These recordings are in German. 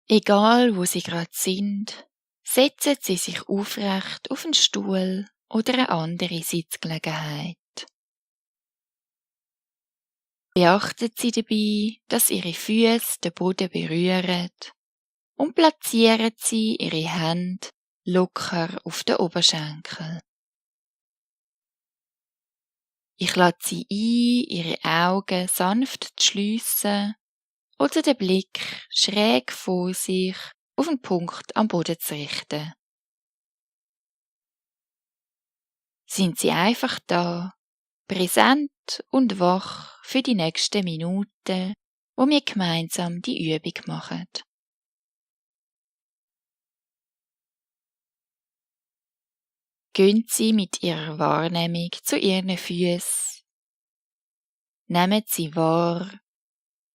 Egal, wo Sie gerade sind, setzen Sie sich aufrecht auf einen Stuhl oder eine andere Sitzgelegenheit. Beachten Sie dabei, dass Ihre Füße den Boden berühren und platzieren Sie Ihre Hände locker auf den Oberschenkel. Ich lade Sie ein, Ihre Augen sanft zu schliessen oder den Blick schräg vor sich auf einen Punkt am Boden zu richten. Sind Sie einfach da, präsent und wach für die nächsten Minuten, wo wir gemeinsam die Übung machen. Gehen Sie mit Ihrer Wahrnehmung zu Ihren Füßen. Nehmen Sie wahr,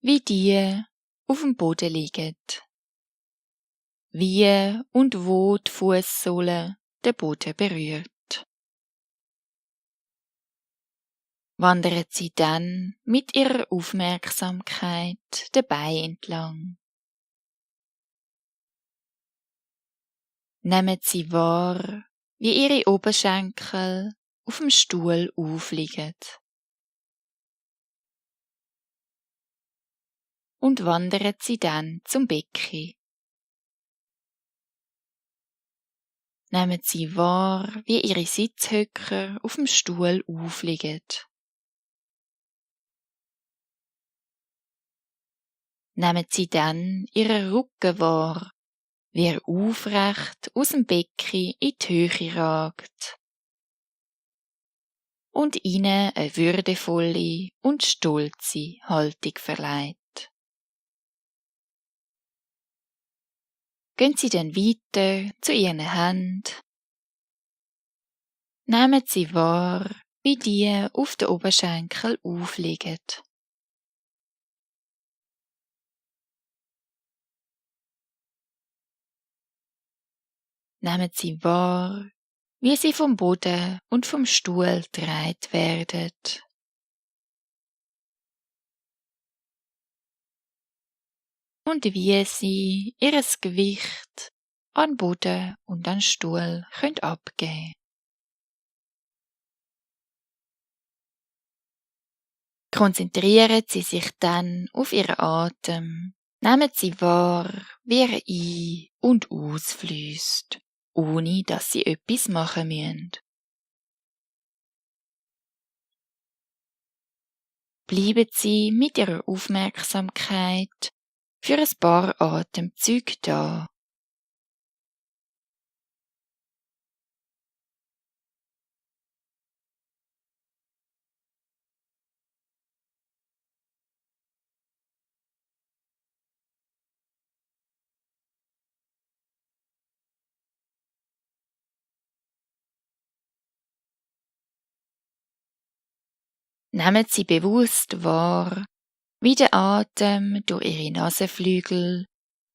wie die auf dem Boden liegen. Wie und wo die Fußsohle den Boden berührt. Wandern Sie dann mit Ihrer Aufmerksamkeit den Beinen entlang. Nehmen Sie wahr, wie Ihre Oberschenkel auf dem Stuhl aufliegen. Und wandern Sie dann zum Becken. Nehmen Sie wahr, wie Ihre Sitzhöcker auf dem Stuhl aufliegen. Nehmen Sie dann Ihren Rücken wahr, wie er aufrecht aus dem Becken in die Höhe ragt und ihnen eine würdevolle und stolze Haltung verleiht. Gehen Sie dann weiter zu Ihren Händen. Nehmen Sie wahr, wie die auf den Oberschenkel aufliegen. Nehmen Sie wahr, wie sie vom Boden und vom Stuhl getragen werden. Und wie sie ihres Gewicht an Boden und an Stuhl abgeben können. Konzentrieren Sie sich dann auf Ihren Atem. Nehmen Sie wahr, wie er ein- und ausfließt, ohne dass Sie etwas machen müssen. Bleiben Sie mit Ihrer Aufmerksamkeit für ein paar Atemzüge da. Nehmen Sie bewusst wahr, wie der Atem durch Ihre Nasenflügel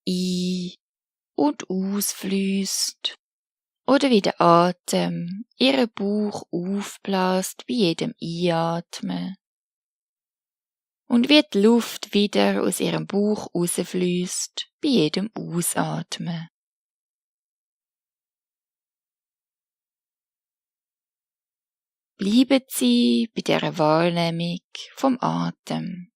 ein- und ausfließt oder wie der Atem Ihren Bauch aufbläst bei jedem Einatmen und wie die Luft wieder aus Ihrem Bauch rausfließt bei jedem Ausatmen. Bleiben Sie bei dieser Wahrnehmung vom Atem.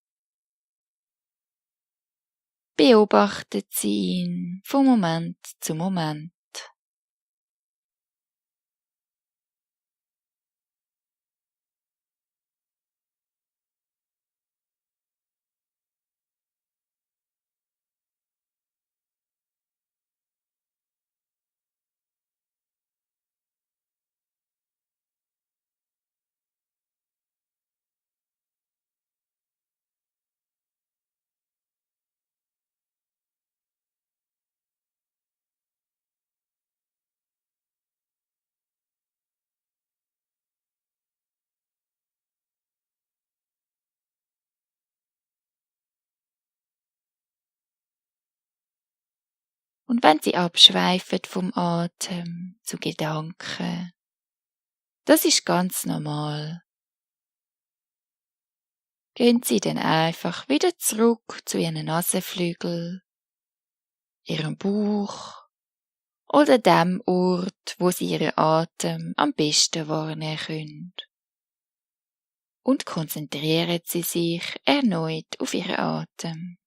Beobachten Sie ihn von Moment zu Moment. Und wenn Sie abschweifen vom Atem zu Gedanken, das ist ganz normal. Gehen Sie dann einfach wieder zurück zu Ihren Nasenflügeln, ihrem Bauch oder dem Ort, wo sie ihren Atem am besten wahrnehmen können. Und konzentrieren Sie sich erneut auf Ihren Atem.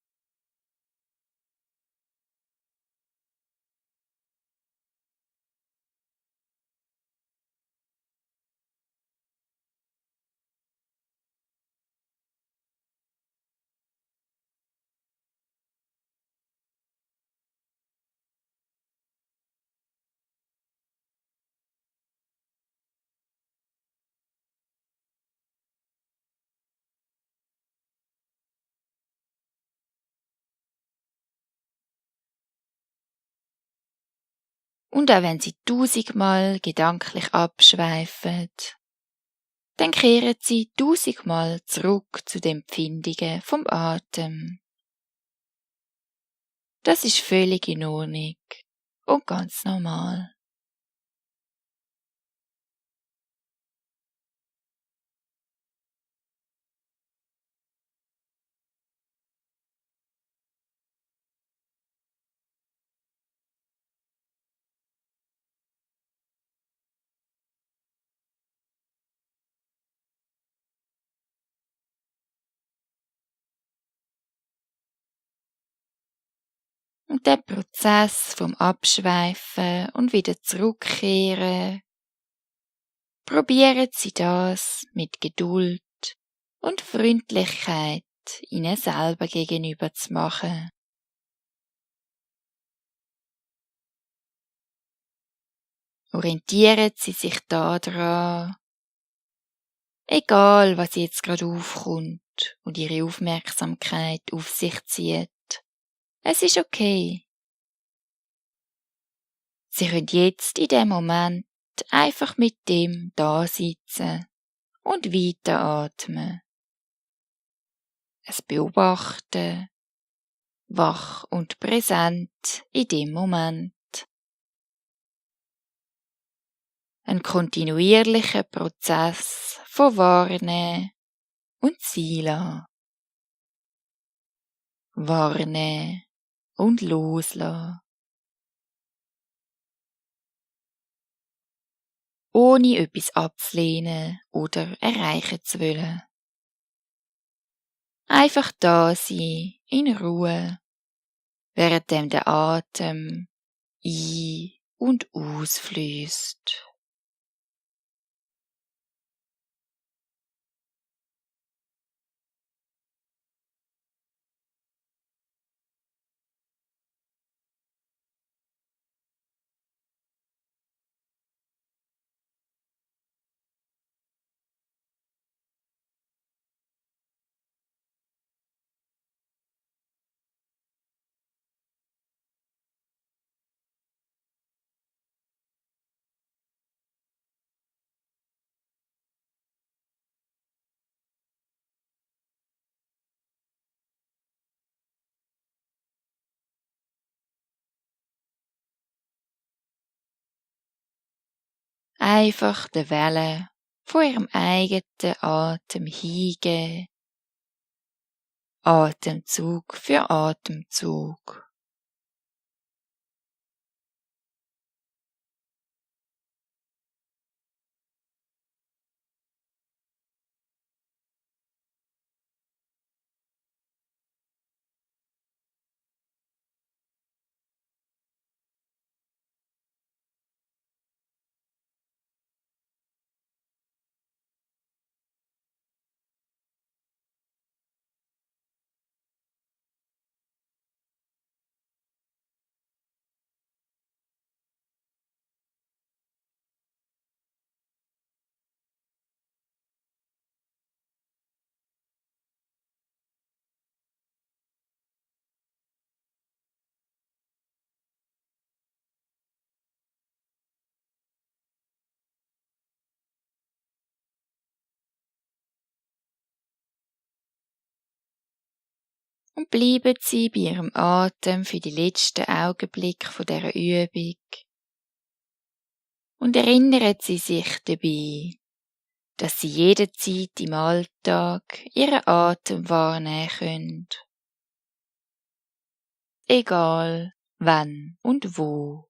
Und auch wenn Sie 1000-mal gedanklich abschweifen, dann kehren Sie 1000-mal zurück zu den Empfindungen vom Atem. Das ist völlig in Ordnung und ganz normal. Und der Prozess vom Abschweifen und wieder zurückkehren, probieren Sie das mit Geduld und Freundlichkeit Ihnen selber gegenüber zu machen. Orientieren Sie sich daran, egal was jetzt gerade aufkommt und Ihre Aufmerksamkeit auf sich zieht. Es ist okay. Sie können jetzt in dem Moment einfach mit dem da sitzen und weiteratmen. Es beobachten, wach und präsent in dem Moment. Ein kontinuierlicher Prozess von Wahrnehmen und Sein. Wahrnehmen und loslassen. Ohne etwas abzulehnen oder erreichen zu wollen. Einfach da sein, in Ruhe, währenddem der Atem ein- und ausfließt. Einfach der Welle von ihrem eigenen Atem hingeben. Atemzug für Atemzug. Und bleiben Sie bei Ihrem Atem für die letzten Augenblicke von dieser Übung. Und erinnern Sie sich dabei, dass Sie jederzeit im Alltag Ihren Atem wahrnehmen können. Egal, wann und wo.